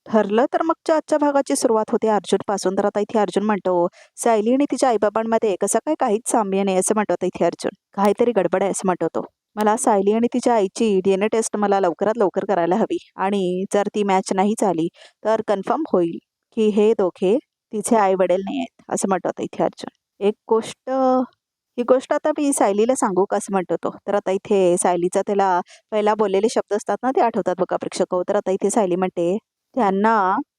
ठरलं तर मग आजच्या भागाची सुरुवात होते अर्जुनपासून. तर आता इथे अर्जुन म्हणतो, सायली आणि तिच्या आईबाबांमध्ये कसं काय काहीच साम्य नाही असं म्हणतो आता इथे अर्जुन. काहीतरी गडबड आहे असं म्हणतो तो. मला सायली आणि तिच्या आईची DNA टेस्ट मला लवकरात लवकर करायला हवी आणि जर ती मॅच नाही झाली तर कन्फर्म होईल की हे दोघे तिचे आई वडील नाही आहेत असं म्हणतो आता इथे अर्जुन. ही गोष्ट आता मी सायलीला सांगू का असं म्हणतो तो. तर आता इथे सायलीचा त्याला पहिला बोललेले शब्द असतात ना ते आठवतात बघा प्रेक्षक. तर आता इथे सायली म्हणते, त्यांना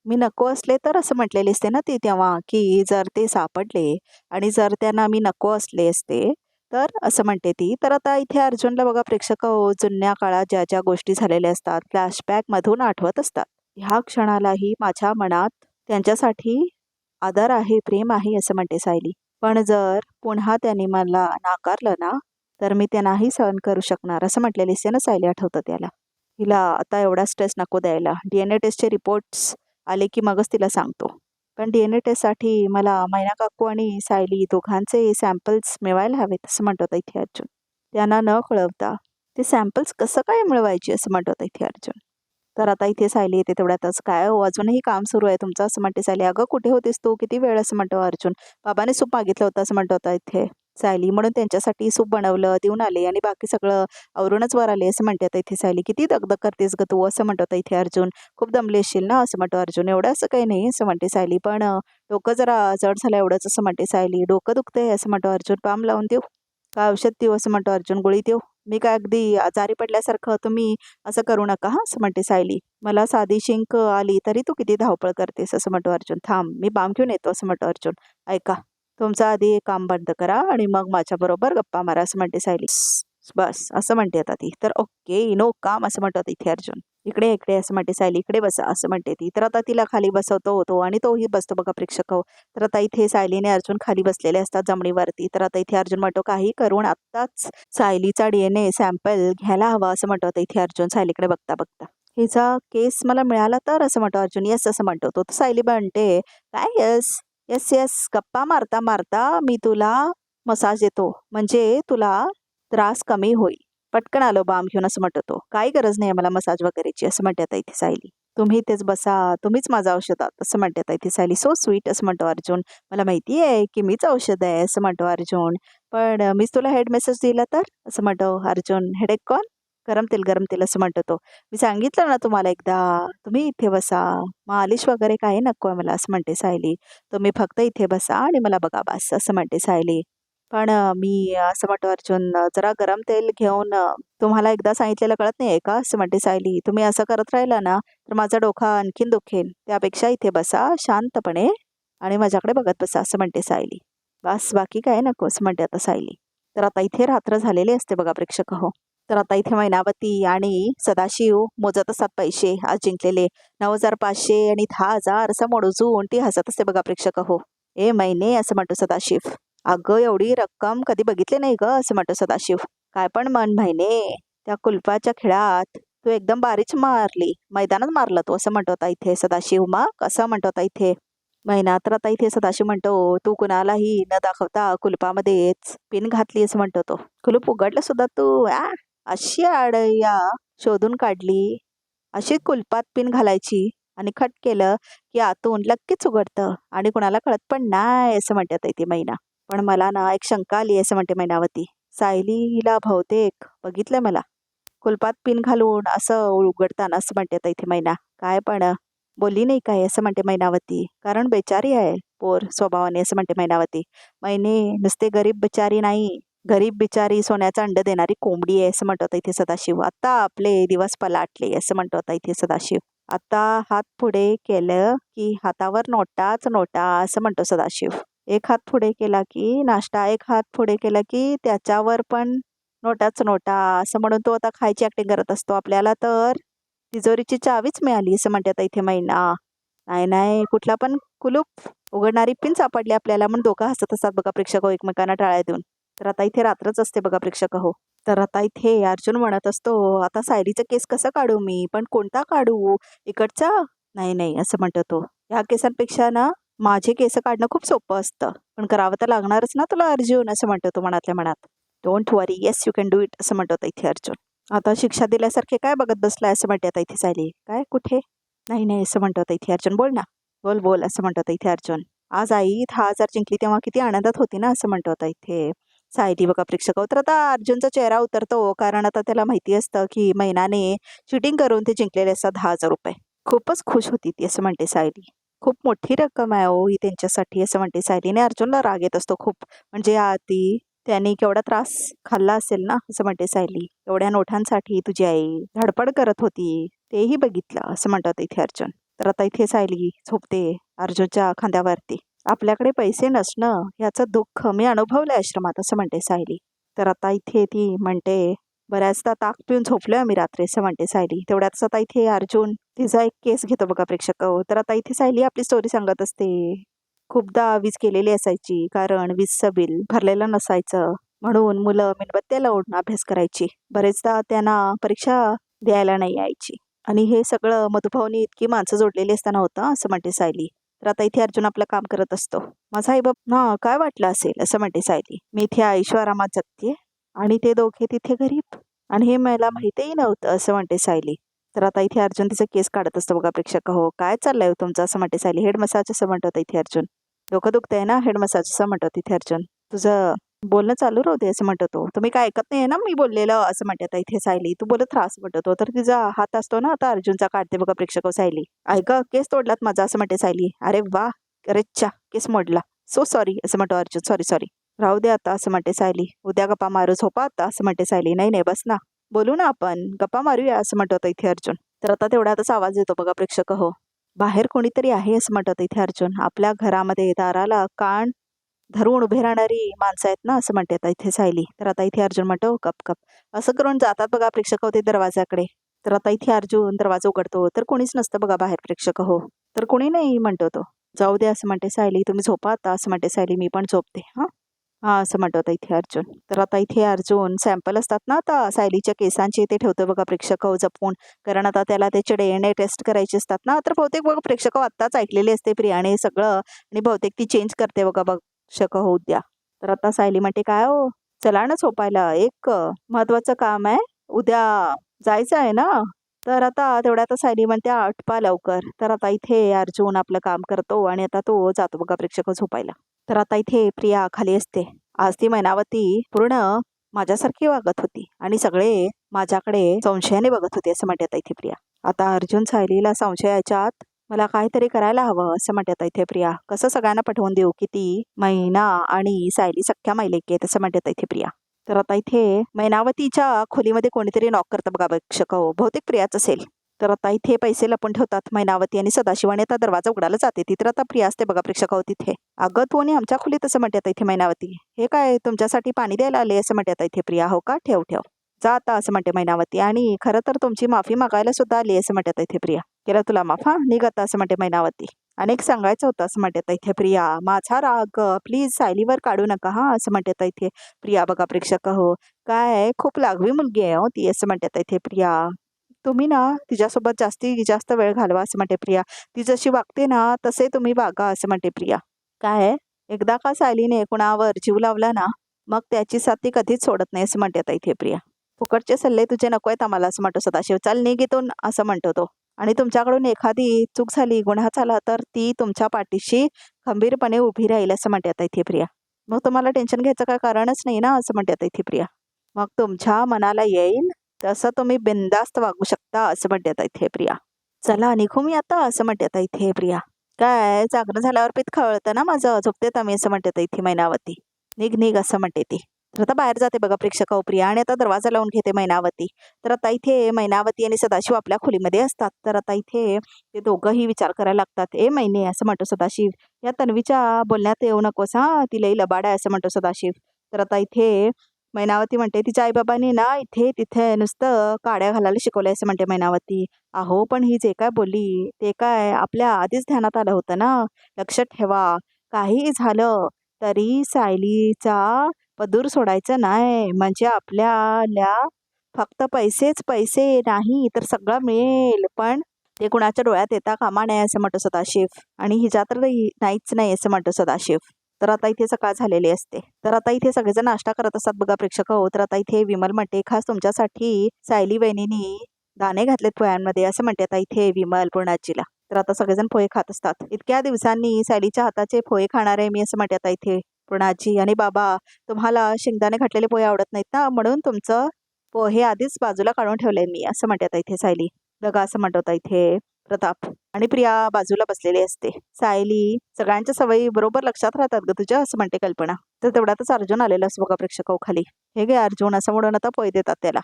मी नको असले तर असं म्हटलेले असते ना ती तेव्हा, की जर ते सापडले आणि जर त्यांना मी नको असले असते तर असं म्हणते ती. तर आता इथे अर्जुनला बघा प्रेक्षक जुन्या काळात ज्या ज्या गोष्टी झालेल्या असतात फ्लॅशबॅकमधून आठवत असतात. ह्या क्षणालाही माझ्या मनात त्यांच्यासाठी आदर आहे, प्रेम आहे असं म्हणते सायली. पण जर पुन्हा त्यांनी मला नाकारलं ना तर मी त्यांनाही सहन करू शकणार असं म्हटलेली असते ना सायली, आठवतं त्याला. तिला आता एवढा स्ट्रेस नको द्यायला. DNA टेस्टचे रिपोर्ट्स आले की मगच तिला सांगतो. पण DNA टेस्टसाठी मला मैना काकू आणि सायली दोघांचे सॅम्पल्स मिळवायला हवेत असं म्हणतो होता इथे अर्जुन. त्यांना न कळवता ते सॅम्पल्स कसं काय मिळवायचे असं म्हणतो होता इथे अर्जुन. तर आता इथे सायली येते तेवढ्यातच. काय हो अजूनही काम सुरू आहे तुमचं असं म्हणते सायली. अगं कुठे होतीस तू, किती वेळ असं म्हणतो अर्जुन. बाबाने सूप मागितलं होतं असं म्हणतो होता इथे सायली. म्हणून त्यांच्यासाठी सूप बनवलं, देऊन आले आणि बाकी सगळं आवरूनच वर आले असं म्हणते आता इथे सायली. किती दगदग करतेस ग तू असं म्हणतो आता इथे अर्जुन. खूप दमले असशील ना असं म्हणतो अर्जुन. एवढं असं काही नाही असं म्हणते सायली. पण डोकं जरा जड झालं एवढंच असं म्हणते सायली. डोकं दुखतंय असं म्हणतो अर्जुन. पाम लावून देऊ का, औषध देऊ असं म्हणतो अर्जुन, गोळी देऊ. मी काय अगदी आजारी पडल्यासारखं तुम्ही असं करू नका हां असं म्हणते सायली. मला साधी शिंक आली तरी तू किती धावपळ करतेस असं म्हणतो अर्जुन. थांब मी बाम घेऊन येतो असं म्हणतो अर्जुन. ऐका, तुमचं आधी काम बंद करा आणि मग माझ्याबरोबर गप्पा मारा असं म्हणते सायली. बस असं म्हणते आता ती. तर ओके नो काम असं म्हणतात इथे अर्जुन. इकडे इकडे असं म्हणते सायली. इकडे बसा असं म्हणते ती. तर आता तिला खाली बसवतो होतो आणि तोही बसतो बघा प्रेक्षक. तर आता इथे सायलीने अर्जुन खाली बसलेले असतात जमिनीवरती. तर आता इथे अर्जुन म्हणतो, काही करून आत्ताच सायलीचा DNA सॅम्पल घ्यायला हवा असं म्हणतो आता इथे अर्जुन सायलीकडे बघता बघता. हिचा केस मला मिळाला तर असं म्हणतो अर्जुन. येस असं म्हणतो तो. सायली म्हणते, काय येस येस येस, गप्पा मारता मारता मी तुला मसाज देतो म्हणजे तुला त्रास कमी होईल. पटकन आलो बाम घेऊन असं म्हणतो तो. काही गरज नाही मला मसाज वगैरेची असं म्हणते आता इथे सायली. तुम्ही इथेच बसा, तुम्हीच माझं औषध आहात असं म्हणते आता इथे सायली. सो स्वीट असं म्हणतो अर्जुन. मला माहिती आहे की मीच औषध आहे असं म्हणतो अर्जुन. पण मीच तुला हेड मेसेज दिला तर असं म्हणतो अर्जुन. हेडेक कोण, गरम तेल असं म्हणतो तो. मी सांगितलं ना तुम्हाला एकदा, तुम्ही इथे बसा, मालिश वगैरे काही नको आहे मला असं म्हणते सायली. तुम्ही फक्त इथे बसा आणि मला बघा बस असं म्हणते सायली. पण मी असं म्हणतो अर्जुन, जरा गरम तेल घेऊन तुम्हाला एकदा सांगितलेलं कळत नाही आहे का असं म्हणते सायली. तुम्ही असं करत राहिला ना तर माझा डोका आणखीन दुखेल. त्यापेक्षा इथे बसा शांतपणे आणि माझ्याकडे बघत बसा असं म्हणते सायली. बस बाकी काय नको असं म्हणते आता सायली. तर आता इथे रात्र झालेली असते बघा प्रेक्षक हो. तर आता इथे मैनावती आणि सदाशिव मोजत असतात पैसे आज जिंकलेले. 9,500 आणि 10,000 असं मोजून ती हसत असते बघा प्रेक्षक हो. ए मैने असं म्हणतो सदाशिव. अगं एवढी रक्कम कधी बघितली नाही ग असं म्हणतो सदाशिव. काय पण मन महिने, त्या कुलपाच्या खेळात तू एकदम बारीच मारली, मैदानात मारला तू असं म्हणतो आता इथे सदाशिव. मग असं म्हणतो आता इथे महिना. तर आता इथे सदाशिव म्हणतो, तू कुणालाही न दाखवता कुलपामध्येच पिन घातली असं म्हणतो तो. कुलूप उघडलं सुद्धा तू अशी आडया शोधून काढली, अशी कुलपात पिन घालायची आणि खट केलं की आतून लगेच उघडतं आणि कुणाला कळत पण नाही असं म्हणते आता इथे महिना. पण मला ना एक शंका आली असं म्हणते मैनावती. सायलीला बहुतेक बघितलं मला कुलपात पिन घालून असं उघडताना असं म्हणते आता इथे मैना. काय पण बोलली नाही काय असं म्हणते मैनावती. कारण बेचारी आहे पोर स्वभावाने असं म्हणते मैनावती. मैने नुसते गरीब बिचारी नाही, गरीब बिचारी सोन्याचं अंड देणारी कोंबडी आहे असं म्हणतो आता इथे सदाशिव. आता आपले दिवस पलाटले असं म्हणतो आता इथे सदाशिव. आता हात पुढे केलं की हातावर नोटाच नोटा असं म्हणतो सदाशिव. एक हात पुढे केला की नाश्ता, एक हात पुढे केला की त्याच्यावर पण नोटाच नोटा असं म्हणून तो आता खायची ऍक्टिंग करत असतो. आपल्याला तर तिजोरीची चावीच मिळाली असं म्हणते आता इथे मैना. नाही नाही, कुठला पण कुलूप उघडणारी पिन सापडली आपल्याला म्हणून दोघं हसत असतात बघा प्रेक्षक हो एकमेकांना टाळ्या देऊन. तर आता इथे रात्रच असते बघा प्रेक्षक हो. तर आता इथे अर्जुन म्हणत असतो, आता सायलीचा केस कसा काढू मी, पण कोणता काढू, इकडचा नाही नाही असं म्हणतो तो. ह्या केसांपेक्षा ना माझे केस काढणं खूप सोपं असतं, पण करावं तर लागणारच ना तुला अर्जुन असं म्हणतो तो मनातल्या मनात. Don't worry, yes you can do it असं म्हणतो आता इथे अर्जुन. आता शिक्षा दिल्यासारखे काय बघत बसलाय असं म्हणते आता इथे सायली. काय कुठे नाही नाही असं म्हणतो इथे अर्जुन. बोल ना, बोल बोल असं म्हणतो इथे अर्जुन. आज आई 10,000 जिंकली तेव्हा किती आनंदात होती ना असं म्हणतो इथे सायली. बघा प्रेक्षक तर आता अर्जुनचा चेहरा उतरतो, कारण आता त्याला माहिती असतं की मैनाने चिटिंग करून ते जिंकलेले असतात 10,000 रुपये. खूपच खुश होती ती असं म्हणते सायली. खूप मोठी रक्कम आहे हो ही त्यांच्यासाठी असं म्हणते सायलीने. अर्जुनला राग येत असतो खूप, म्हणजे आधी त्यांनी केवढा त्रास खाल्ला असेल ना असं म्हणते सायली. एवढ्या नोटांसाठी तुझी आई धडपड करत होती, तेही बघितलं असं म्हणतात इथे अर्जुन. तर आता इथे सायली झोपते अर्जुनच्या खांद्यावरती. आपल्याकडे पैसे नसणं याचं दुःख मी अनुभवलंय आश्रमात असं म्हणते सायली. तर आता इथे ती म्हणते, बऱ्याचदा ताक पिऊन झोपलोय आम्ही रात्री असं म्हणते सायली. तेवढ्यातच आता इथे अर्जुन तिचा एक केस घेतो बघा प्रेक्षक. तर आता इथे सायली आपली स्टोरी सांगत असते. खूपदा वीज केलेली असायची, कारण वीजचं बिल भरलेलं नसायचं, म्हणून मुलं मेणबत्त्या लावून अभ्यास करायची. बरेचदा त्यांना परीक्षा द्यायला नाही यायची, आणि हे सगळं मधुभाऊनी इतकी माणसं जोडलेली असताना होतं असं म्हणते सायली. तर आता इथे अर्जुन आपलं काम करत असतो. माझा आईबाप ना काय वाटलं असेल असं म्हणते सायली. मी इथे ऐश्वरामात जगते आणि ते दोघे तिथे गरीब, आणि हे मला माहितीही नव्हतं असं म्हणते सायली. तर आता इथे अर्जुन तिचा केस काढत असतो बघा प्रेक्षक. हो काय चाललंय हो तुमचं असं म्हणते सायली. हेड मसाज असं म्हणतात इथे अर्जुन. डोकं दुखतंय ना, हेड मसाज असं म्हणतात तिथे अर्जुन. तुझं बोलणं चालू राहू दे असं म्हणतो तो. तुम्ही काय ऐकत नाही ना मी बोललेलं असं म्हणतात इथे सायली. तू बोलत राहा असं म्हणतो तो. तर तिचा हात असतो ना आता अर्जुनचा, काढते बघा प्रेक्षक सायली. ऐक केस तोडलात माझा असं म्हणते सायली. अरे वा, अरे चा केस मोडला, सो सॉरी असं म्हणतो अर्जुन. सॉरी सॉरी, राहू दे आता असं म्हणते सायली. उद्या गप्पा मारू, झोपा आता असं म्हणते सायली. नाही नाही बस ना, बोलू ना आपण, गप्पा मारूया असं म्हणतो इथे अर्जुन. तर आता तेवढ्यातच आवाज येतो बघा प्रेक्षक. हो बाहेर कोणीतरी आहे असं म्हणतात इथे अर्जुन. आपल्या घरामध्ये दाराला कान धरून उभे राहणारी माणसं आहेत ना असं म्हणतात इथे सायली. तर आता इथे अर्जुन म्हणतो कप कप असं करून जातात बघा प्रेक्षक होते दरवाजाकडे. तर आता इथे अर्जुन दरवाजा उघडतो तर कोणीच नसतं बघा बाहेर प्रेक्षक. हो तर कोणी नाही म्हणतो तो. जाऊ दे असं म्हणते सायली, तुम्ही झोपा आता असं म्हणते सायली. मी पण झोपते. हां हां असं म्हणतो इथे अर्जुन. तर आता इथे अर्जुन सॅम्पल असतात ना आता सायलीच्या केसांचे, ते ठेवतो बघा प्रेक्षक जपून, कारण आता त्याला त्याचे DNA टेस्ट करायचे असतात ना. तर बहुतेक बघा प्रेक्षक आत्ताच ऐकलेले असते प्रियाने हे सगळं, आणि बहुतेक ती चेंज करते बघा प्रेक्षक होऊ द्या. तर आता सायली म्हणते काय हो, चला ना झोपायला, एक महत्वाचं काम आहे, उद्या जायचं आहे ना. तर आता तेवढ्यात सायली म्हणते आटपा लवकर. तर आता इथे अर्जुन आपलं काम करतो आणि आता तो जातो बघा प्रेक्षक झोपायला. तर आता इथे प्रिया खाली असते. आज ती मैनावती पूर्ण माझ्यासारखी वागत होती आणि सगळे माझ्याकडे संशयाने बघत होते असं म्हणतात इथे प्रिया. आता अर्जुन सायलीला संशयाच्यात मला काहीतरी करायला हवं असं म्हणतात इथे प्रिया. कसं सगळ्यांना पटवून देऊ की ती मैना आणि सायली सख्या मैलेकी आहेत असं म्हणतात इथे प्रिया. तर आता इथे मैनावतीच्या खोलीमध्ये कोणीतरी नॉक करतं बघा प्रेक्षक. हो बहुतेक प्रियाच असेल. तर आता इथे पैसे लपून ठेवतात मैनावती आणि सदाशिवाने आता दरवाजा उघडायला जाते ती. तर आता प्रिया असते बघा प्रेक्षक तिथे. अगं तू आणि आमच्या खोलीत असं म्हणतात इथे मैनावती. हे काय तुमच्यासाठी पाणी द्यायला आले असं म्हणतात इथे प्रिया. हो का, ठेव ठेव, जा आता असं म्हणते मैनावती. आणि खरं तर तुमची माफी मागायला सुद्धा आली असं म्हणतात इथे प्रिया. केलं तुला माफ, हा निघ आता असं म्हणते मैनावती. अनेक सांगायचं होतं असं म्हणतात इथे प्रिया. माझा राग प्लीज सायलीवर काढू नका हा असं म्हणतात इथे प्रिया. बघा प्रेक्षक हो काय खूप लागवी मुलगी आहे हो ती असं म्हणतात इथे प्रिया. तुम्ही ना तिच्यासोबत जास्तीत जास्त वेळ घालवा असं म्हणते प्रिया. ती जशी वागते ना तसे तुम्ही वागा असं म्हणते प्रिया. काय एकदा का सायलीने कुणावर जीव लावला ना, मग त्याची साथ ती कधीच सोडत नाही असं म्हणते इथे प्रिया. फुकटचे सल्ले तुझे नको आहेत आम्हाला असं म्हणतो सदाशिव. चल निघ इथून असं म्हणतो तो. आणि तुमच्याकडून एखादी चूक झाली, गुन्हा झाला, तर ती तुमच्या पाठीशी खंबीरपणे उभी राहील असं म्हणते इथे प्रिया. मग तुम्हाला टेन्शन घ्यायचं काय कारणच नाही ना असं म्हणते इथे प्रिया. मग तुमच्या मनाला येईल तसं तुम्ही बिनधास्त वागू शकता असं म्हणतात इथे प्रिया. चला निघू मी आता असं म्हणतात इथे प्रिया. काय जागरण झाल्यावर पीठ खवळतं ना माझं, झोपते तर मी असं म्हणतात इथे मैनावती. निघ निघ असं म्हणते ती. तर आता बाहेर जाते बघा प्रेक्षक प्रिया आणि आता दरवाजा लावून घेते मैनावती. तर आता इथे मैनावती आणि सदाशिव आपल्या खोलीमध्ये असतात. तर आता इथे ते दोघंही विचार करायला लागतात. ए मैने असं म्हणतो सदाशिव, या तन्वीच्या बोलण्यात येऊ नकोस हा, ती लई लबाड आहे असं म्हणतो सदाशिव. तर आता इथे मैनावती म्हणते तिच्या आईबाबांनी ना इथे तिथे नुसतं काड्या घालायला शिकवलंय असं म्हणते मैनावती. अहो पण ही जे काय बोलली ते काय आपल्या आधीच ध्यानात आलं होतं ना. लक्षात ठेवा, काही झालं तरी सायलीचा पदूर सोडायचं नाही, म्हणजे आपल्याला फक्त पैसेच पैसे नाही तर सगळं मिळेल, पण ते कुणाच्या डोळ्यात येता कामा नये असं म्हणतो सदाशिव. आणि हिच्या तर नाहीच नाही असं म्हणतो सदाशिव. तर आता इथे सकाळ झालेली असते. तर आता इथे सगळेजण नाश्ता करत असतात बघा प्रेक्षक. हो तर आता इथे विमल म्हणते खास तुमच्यासाठी सायली वहिनीनी दाणे घातलेत पोह्यांमध्ये असं म्हणते आता इथे विमल पूर्णाजीला. तर आता सगळेजण पोहे खात असतात. इतक्या दिवसांनी सायलीच्या हाताचे पोहे खाणार आहे मी असं म्हणते आता इथे पूर्णाजी. आणि बाबा तुम्हाला शेंगदाणे घातलेले पोहे आवडत नाहीत ना, म्हणून तुमचं पोहे आधीच बाजूला काढून ठेवले मी असं म्हणते आता इथे सायली. बघा असं म्हणत होता इथे प्रताप. आणि प्रिया बाजूला बसलेली असते. सायली सगळ्यांच्या सवयी बरोबर लक्षात राहतात ग तुझ्या असं म्हणते कल्पना. तर तेवढ्यातच अर्जुन आलेला असं बघा प्रेक्षक खाली. हे गे अर्जुन असं म्हणून आता पोहे देतात त्याला.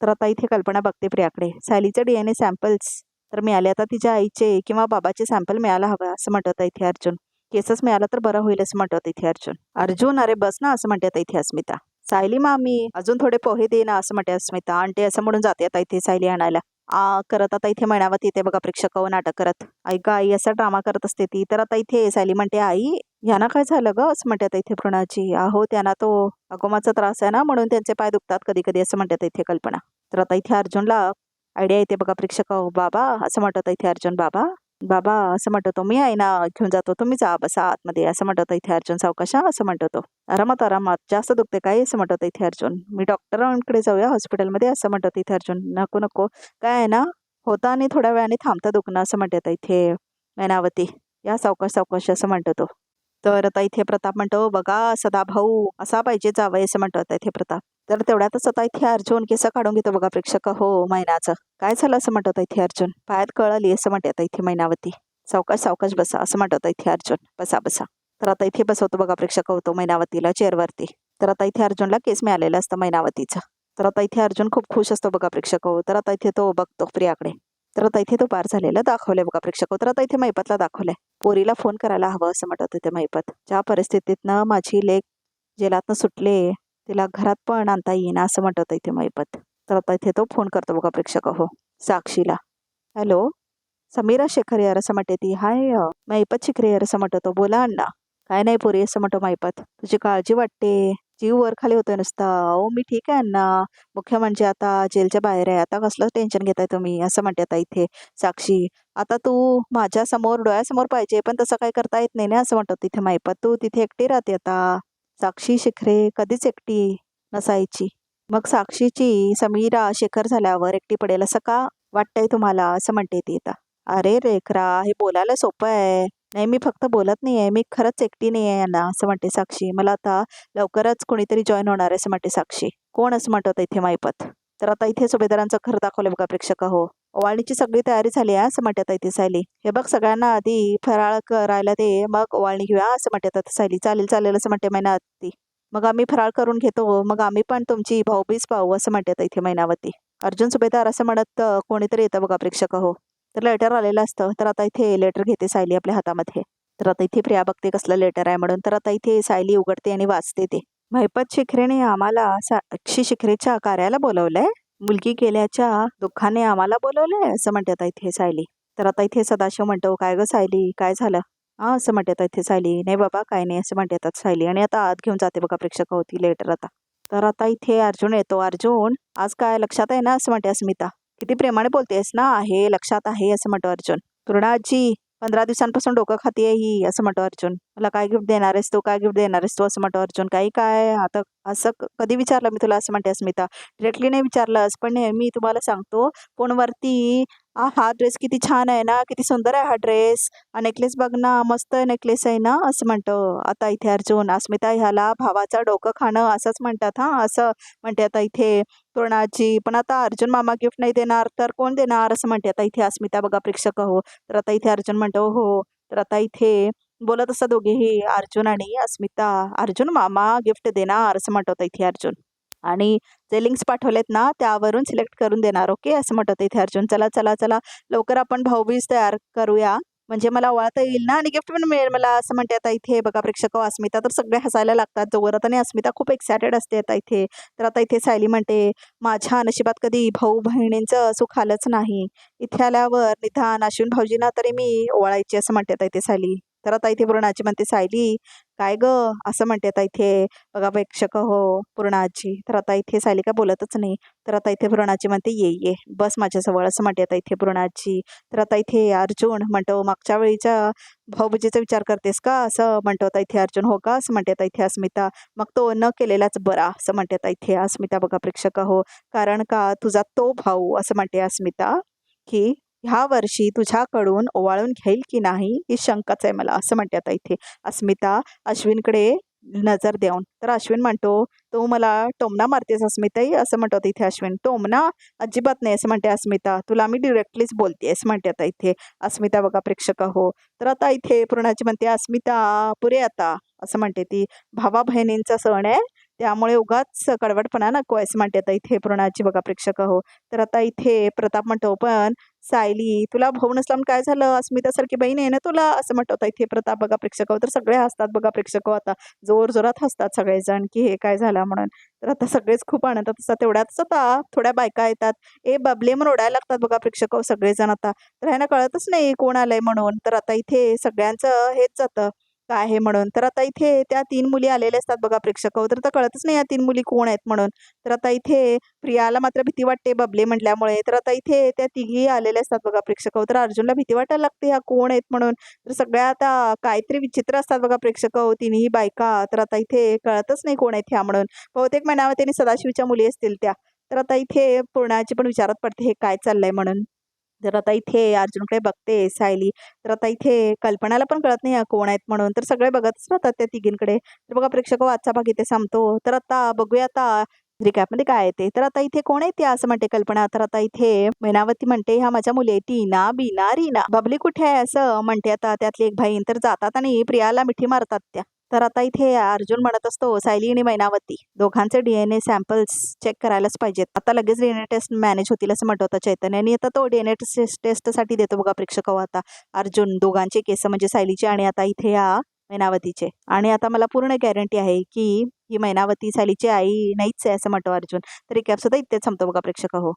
तर आता इथे कल्पना बघते प्रियाकडे. सायलीचे DNA सॅम्पल्स तर मिळाले, आता तिच्या आईचे किंवा बाबाचे सॅम्पल मिळायला हवं असं म्हणत होता इथे अर्जुन. केसच मिळाला तर बरं होईल असं म्हणत होता इथे अर्जुन. अर्जुन अरे बस ना असं म्हणते आता इथे अस्मिता. सायली मामी अजून थोडे पोहे दे ना असं म्हणते अस्मिता. आणते असं म्हणून जाते आता इथे सायली आणायला. करत आता इथे म्हणावत येते बघा प्रेक्षक नाटक करत. ऐका आई असा ड्रामा करत असते ती. तर आता इथे सायली म्हणते आई यांना काय झालं ग असं म्हणते आता इथे पूर्णाची. अहो त्यांना तो अगोमाचा त्रास आहे ना, म्हणून त्यांचे पाय दुखतात कधी कधी असं म्हणतात इथे कल्पना. तर आता इथे अर्जुनला आयडिया येते बघा प्रेक्षक. बाबा असं म्हणत इथे अर्जुन. बाबा बाबा असं म्हणतो मी आहे ना घेऊन जातो, तुम्ही जा बसा आतमध्ये असं म्हणत इथे अर्जुन. सावकाशा असं म्हणतो. आरामात आरामात, जास्त दुखते काय असं म्हणत इथे अर्जुन. मी डॉक्टरांकडे जाऊया हॉस्पिटलमध्ये असं म्हणत इथे अर्जुन. नको नको काय आहे ना होता आणि थोड्या वेळाने थांबतं दुखणं असं म्हणतात इथे मैनावती. या सावकाश सावकाश असं म्हणतो तो. तर आता इथे प्रताप म्हणतो बघा सदाभाऊ असा पाहिजे जावं असं म्हणतो आता इथे प्रताप. तर तेवढ्यातच आता इथे अर्जुन केस काढून घेतो बघा प्रेक्षक. हो मैनाचं काय झालं असं म्हणत इथे अर्जुन. पायात कळाली असं म्हणते आता इथे मैनावती. सावकाश सावकाश बसा असं म्हणत इथे अर्जुन. बसा बसा. तर आता इथे बसवतो बघा प्रेक्षक होतो मैनावतीला चेअरवरती. तर आता इथे अर्जुनला केस मिळालेलं असतं मैनावतीचं. तर आता इथे अर्जुन खूप खुश असतो बघा प्रेक्षक हो. तर आता इथे तो बघतो प्रियाकडे. तर आता इथे तो पार झालेला दाखवलंय बघा प्रेक्षक. तर आता इथे मैपतला दाखवलंय. पोरीला फोन करायला हवं असं म्हणत होते मैपत. ज्या परिस्थितीतनं माझी लेक जेलातनं सुटले तिला घरात पण आणता येईना असं म्हणत इथे मैपत. तर आता इथे तो फोन करतो बघा प्रेक्षक हो साक्षीला. हॅलो समीरा शेखर यार असं म्हणते ती. हाय मैपत शिखरे यार असं म्हणतो. बोला अण्णा. काय नाही पोरी असं म्हणतो मैपत. तुझी काळजी वाटते, जीव वर खाली होतोय नुसता. ओ मी ठीक आहे अण्णा, मुख्य म्हणजे आता जेलच्या बाहेर आहे, आता कसलं टेन्शन घेताय तुम्ही असं म्हणते आता इथे साक्षी. आता तू माझ्या समोर डोळ्यासमोर पाहिजे पण तसं काय करता येत नाही ना असं म्हणतो तिथे मैपत. तू तिथे एकटी राहते आता. साक्षी शिखरे कधीच एकटी नसायची, मग साक्षीची समीरा शेखर झाल्यावर एकटी पडेल असं का वाटतंय तुम्हाला असं म्हणते ती आता. अरे रेखरा हे बोलायला सोपं आहे. नाही मी फक्त बोलत नाही आहे, मी खरंच एकटी नाही आहे ना असं म्हणते साक्षी. मला आता लवकरच कोणीतरी जॉईन होणार आहे असं म्हणते साक्षी. कोण असं म्हणत इथे मैपत. तर आता इथे सुभेदारांचं घर दाखवलं बघा प्रेक्षक हो. ओवाळणीची सगळी तयारी झाली आहे असं म्हणतात इथे सायली. हे बघ सगळ्यांना आधी फराळ करायला दे मग ओवाळणी घेऊया असं म्हणतात सायली. चालेल चालेल असं म्हणते मैनावती. मग आम्ही फराळ करून घेतो, मग आम्ही पण तुमची भाऊबीज पाहू असं म्हणतात इथे मैनावती. अर्जुन सुभेदार असं म्हणत कोणीतरी येतं बघा प्रेक्षक हो. तर लेटर आलेलं असतं. तर आता इथे लेटर घेते सायली आपल्या हातामध्ये. तर आता इथे प्रिया बघते कसलं लेटर आहे म्हणून. तर आता इथे सायली उघडते आणि वाचते ते. महिपत शिखरेने आम्हाला साक्षी शिखरेच्या कार्याला बोलवलंय, मुलगी गेल्याच्या दुःखाने आम्हाला बोलवलंय असं म्हणतात इथे सायली. तर आता इथे सदाशिव म्हणतो काय ग सायली काय झालं हा असं म्हणतात इथे सायली. नाही बाबा काय नाही असं म्हणतात सायली. आणि आता आत घेऊन जाते बघा प्रेक्षक होती लेटर आता. तर आता इथे अर्जुन येतो. अर्जुन आज काय लक्षात आहे ना असं म्हणते अस्मिता. किती प्रेमाने बोलतेस ना. आहे लक्षात आहे असं म्हणतो अर्जुन. पूर्णाजी 15 दिवसांपासून डोकं खातीये ही असं म्हणतो अर्जुन. मला काय गिफ्ट देणार आहेस तू, काय गिफ्ट देणार आहेस तू असं म्हणतो अर्जुन. काही काय आता असं कधी विचारलं मी तुला असं म्हणते अस्मिता. डिरेक्टली नाही विचारलंस पण मी तुम्हाला सांगतो फोनवरती. हा ड्रेस किती छान आहे ना, किती सुंदर आहे हा ड्रेस. नेकलेस बघ ना मस्त नेकलेस आहे ना असं म्हणतो आता इथे अर्जुन. अस्मिता ह्याला भावाचं डोकं खाणं असंच म्हणतात हा असं म्हणते आता इथे पूर्णाची. पण आता अर्जुन मामा गिफ्ट नाही देणार तर कोण देणार असं म्हणते आता इथे अस्मिता बघा प्रेक्षक हो. तर आता इथे अर्जुन म्हणतो हो. तर आता इथे बोलत असतात दोघेही अर्जुन आणि अस्मिता. अर्जुन मामा गिफ्ट देणार असं म्हणतो इथे अर्जुन. आणि जे लिंक्स पाठवलेत ना त्यावरून सिलेक्ट करून देणार ओके असं म्हणतो इथे अर्जुन. चला चला चला लवकर आपण भाऊबीज तयार करूया म्हणजे मला ओळखता येईल ना आणि गिफ्ट पण मिळेल मला असं म्हणते आता इथे बघा प्रेक्षक. अस्मिता तर सगळे हसायला लागतात जोरात आणि अस्मिता खूप एक्सायटेड असते आता इथे. तर आता इथे सायली म्हणते माझ्या नशिबात कधी भाऊ बहिणींचं सुख आलंच नाही, इथे आल्यावर निदान अश्विन भाऊजींना तरी मी ओळायची असं म्हणते आता इथे सायली. तर आता इथे पूर्णाची म्हणते सायली काय ग असं म्हणते आता इथे बघा प्रेक्षक हो पूर्णाची. तर आता इथे सायली काय बोलतच नाही. तर आता इथे पूर्णाची म्हणते ये ये बस माझ्याजवळ असं म्हणते आता इथे पूर्णाची. तर आता इथे अर्जुन म्हणतो मागच्या वेळीच्या भाऊबीजेचा विचार करतेस का असं म्हणतो आता इथे अर्जुन. हो का असं म्हणते आता इथे अस्मिता. मग तो न केलेलाच बरा असं म्हणते आता इथे अस्मिता बघा प्रेक्षक हो. कारण का तुझा तो भाऊ असं म्हणते अस्मिता की ह्या वर्षी तुझ्याकडून ओवाळून घेईल की नाही ही शंकाच आहे मला असं म्हणते आता इथे अस्मिता अश्विनकडे नजर देऊन. तर अश्विन म्हणतो तू मला टोमणा मारतेस अस्मिताई असं म्हणतो आता इथे अश्विन. टोमणा अजिबात नाही असं म्हणते अस्मिता. तुला मी डिरेक्टलीच बोलते असं म्हणते आता इथे अस्मिता बघा प्रेक्षक हो. तर आता इथे पूर्णाची म्हणते अस्मिता पुरे आता असं म्हणते ती. भावा बहिणींचा सण आहे त्यामुळे उगाच कडवटपणा नको असं म्हणते आता इथे पूर्णाची बघा प्रेक्षक हो. तर आता इथे प्रताप म्हणतो पण सायली तुला भाऊ नसला म्हणून काय झालं अस्मितासारखी बहीण आहे ना तुला असं म्हणतो आता इथे प्रताप बघा प्रेक्षक हो. तर सगळे हसतात बघा प्रेक्षक हो. आता जोर जोरात हसतात सगळेजण की हे काय झालं म्हणून. तर आता सगळेच खूप आनंदात असतात. तेवढ्याच आता थोड्या बायका येतात ए बबले म्हणून ओढायला लागतात बघा प्रेक्षक हो सगळेजण आता. तर ह्यांना कळतच नाही कोण आलंय म्हणून. तर आता इथे सगळ्यांचं हेच जातं काय आहे म्हणून. तर आता इथे त्या 3 मुली आलेल्या असतात बघा प्रेक्षक हो. तर आता कळतच नाही या 3 मुली कोण आहेत म्हणून. तर आता इथे प्रियाला मात्र भीती वाटते बबले म्हटल्यामुळे. तर आता इथे त्या तिघी आलेल्या असतात बघा प्रेक्षक हो. तर अर्जुनला भीती वाटायला लागते ह्या कोण आहेत म्हणून. तर सगळ्या आता काहीतरी विचित्र असतात बघा प्रेक्षक हो तिन्ही बायका. तर आता इथे कळतच नाही कोण आहेत ह्या म्हणून. बहुतेक महिनावतीने सदाशिवच्या मुली असतील त्या. तर आता इथे पूर्णाची पण विचारात पडते हे काय चाललंय म्हणून. तर आता इथे अर्जुनकडे बघते सायली. तर आता इथे कल्पनाला पण कळत नाही कोण आहेत म्हणून. तर सगळे बघतच राहतात त्या तिघींकडे. तर बघा प्रेक्षक हो आजचा भाग इथे संपतो. तर आता बघूया आता रिकॅपमध्ये काय आहे ते. तर आता इथे कोण आहे त्या असं म्हणते कल्पना. तर आता इथे मैनावती म्हणते ह्या माझ्या मुली आहे टीना बीना रीना. बबली कुठे आहे असं म्हणते आता त्यातली एक बहीण. तर जातात आणि प्रियाला मिठी मारतात त्या. तर आता इथे अर्जुन म्हणत असतो सायली आणि मैनावती दोघांचे DNA सॅम्पल्स चेक करायलाच पाहिजेत. आता लगेच DNA टेस्ट मॅनेज होतील असं म्हणत होता चैतन्य. आणि आता तो DNA टेस्टसाठी देतो बघा प्रेक्षक हो आता अर्जुन दोघांचे केस म्हणजे सायलीचे आणि आता इथे या मैनावतीचे. आणि आता मला पूर्ण गॅरंटी आहे की ही मैनावती सायलीची आई नाहीच आहे असं म्हणतो अर्जुन. तर रिकॅप सुद्धा इथेच संपतो बघा प्रेक्षक हो.